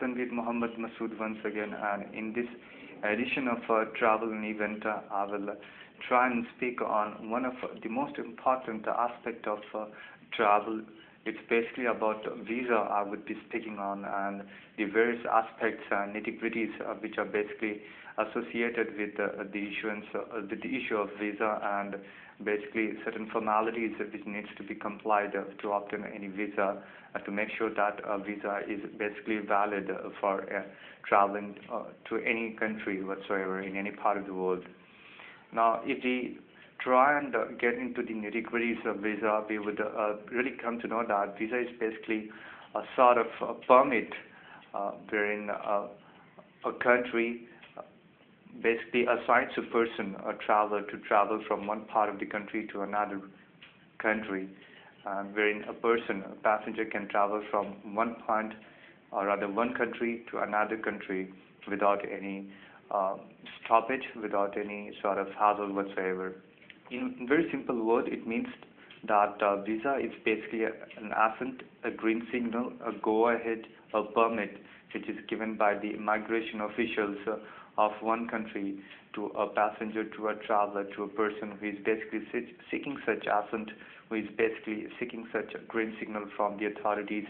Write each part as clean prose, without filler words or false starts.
With Muhammad Masood once again, and in this edition of Travel and Event, I will try and speak on one of the most important aspect of travel. It's basically about visa I would be speaking on, and the various aspects and nitty-gritties which are basically associated with the issuance, the issue of visa, and basically certain formalities which needs to be complied to obtain any visa, to make sure that a visa is basically valid for traveling to any country whatsoever in any part of the world. Now, if we try and get into the nitty-gritties of visa, we would really come to know that visa is basically a sort of a permit wherein a country basically assigns a person, a traveler, to travel from one part of the country to another country, wherein a passenger can travel from one point, or rather one country to another country without any stoppage, without any sort of hassle whatsoever. In very simple word, it means that visa is basically an assent, a green signal, a go-ahead, a permit, which is given by the immigration officials of one country to a passenger, to a traveler, to a person who is basically seeking such assent, who is basically seeking such a green signal from the authorities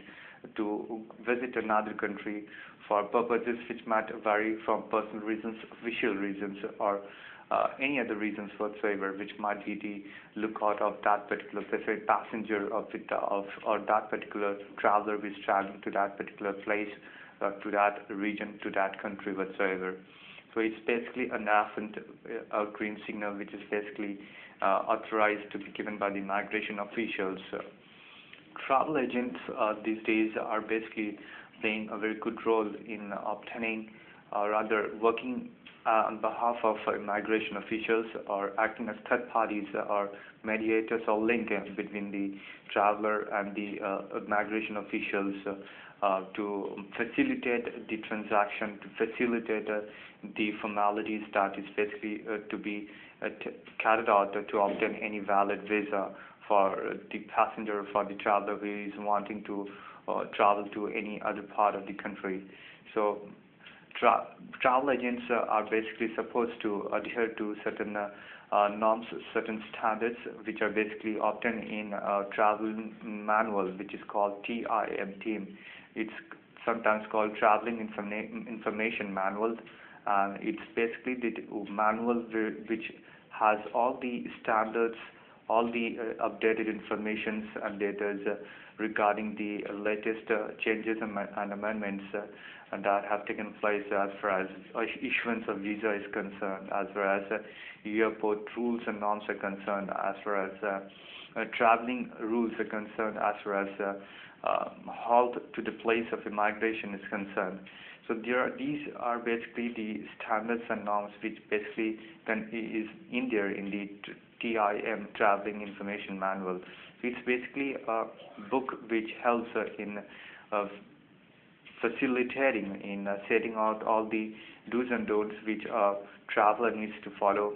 to visit another country for purposes which might vary from personal reasons, official reasons, or any other reasons whatsoever, which might be the lookout of that particular passenger or that particular traveler who is traveling to that particular place, to that region, to that country whatsoever. So it's basically an assent, a green signal, which is basically authorized to be given by the immigration officials. Travel agents these days are basically playing a very good role in obtaining, or rather working on behalf of immigration officials, or acting as third parties or mediators or link between the traveler and the immigration officials to facilitate the transaction, to facilitate the formalities that is basically to be carried out to obtain any valid visa for the passenger, for the traveler who is wanting to travel to any other part of the country. So travel agents are basically supposed to adhere to certain norms, certain standards, which are basically obtained in a travel manual, which is called TIM. It's sometimes called Traveling Information Manual, and it's basically the manual which has all the standards, all the updated informations and data regarding the latest changes and amendments that have taken place as far as issuance of visa is concerned, as far as airport rules and norms are concerned, as far as traveling rules are concerned, as far as halt to the place of immigration is concerned. So these are basically the standards and norms which basically is in there in the TIM, Traveling Information Manual. So it's basically a book which helps in facilitating, in setting out all the do's and don'ts which a traveler needs to follow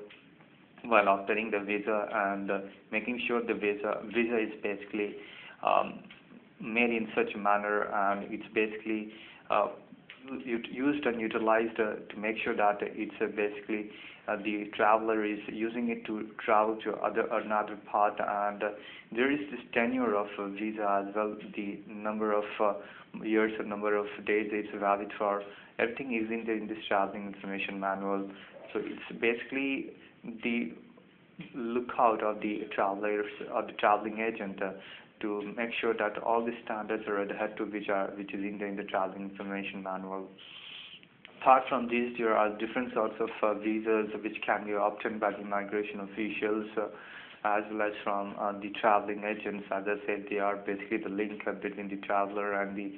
while obtaining the visa, and making sure the visa is basically made in such a manner, and it's basically used and utilized to make sure that it's basically the traveler is using it to travel to another part, and there is this tenure of visa as well, the number of years or number of days it's valid for. Everything is in this traveling information manual. So it's basically the lookout of the travelers or the traveling agent to make sure that all the standards are adhered to, which is in the traveling information manual. Apart from these, there are different sorts of visas which can be obtained by the immigration officials, as well as from the traveling agents. As I said, they are basically the link between the traveler and the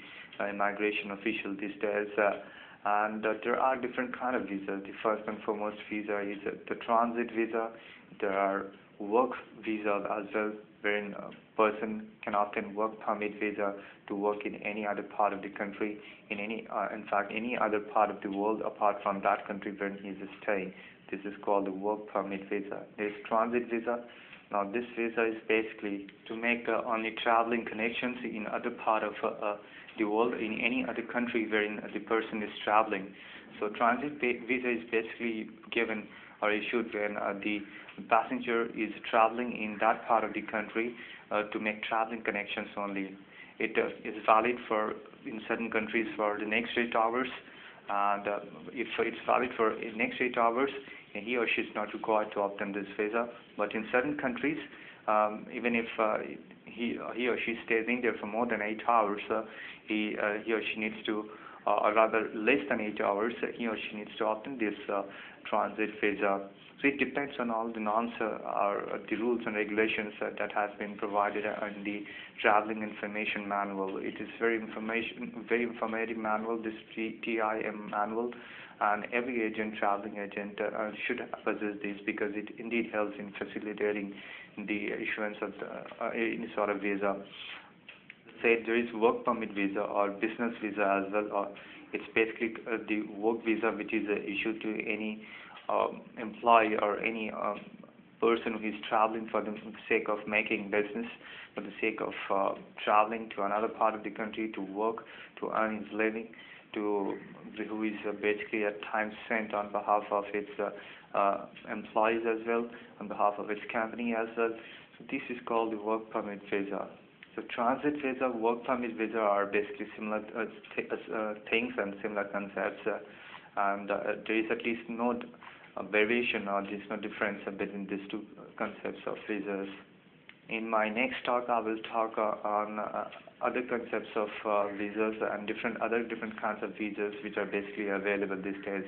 immigration official these days. And there are different kind of visas. The first and foremost visa is the transit visa. There are work visas as well, wherein a person can obtain work permit visa to work in any other part of the country, in fact any other part of the world apart from that country where he is staying. This is called the work permit visa. There is transit visa. Now, this visa is basically to make only traveling connections in other part of the world, in any other country wherein the person is traveling. So, visa is basically given or issued when the passenger is traveling in that part of the country to make traveling connections only. It is valid for in certain countries for the next 8 hours, and if it's valid for the next 8 hours, he or she is not required to obtain this visa. But in certain countries, even if he or she stays in there for more than 8 hours, he or she needs to, or rather less than 8 hours, he or she needs to obtain this transit visa. So it depends on all the norms or the rules and regulations that has been provided in the traveling information manual. It is very informative manual, this TIM manual, and every traveling agent should possess this because it indeed helps in facilitating the issuance of any sort of visa. Say there is work permit visa or business visa as well, or it's basically the work visa which is issued to any employee or any person who is traveling for the sake of making business, for the sake of traveling to another part of the country to work, to earn his living, to who is basically at times spent on behalf of its employees as well, on behalf of its company as well. So this is called the work permit visa. So transit visa, work permit visa are basically similar things and similar concepts, and there is at least no variation or there is no difference between these two concepts of visas. In my next talk, I will talk on other concepts of visas and different kinds of visas which are basically available these days.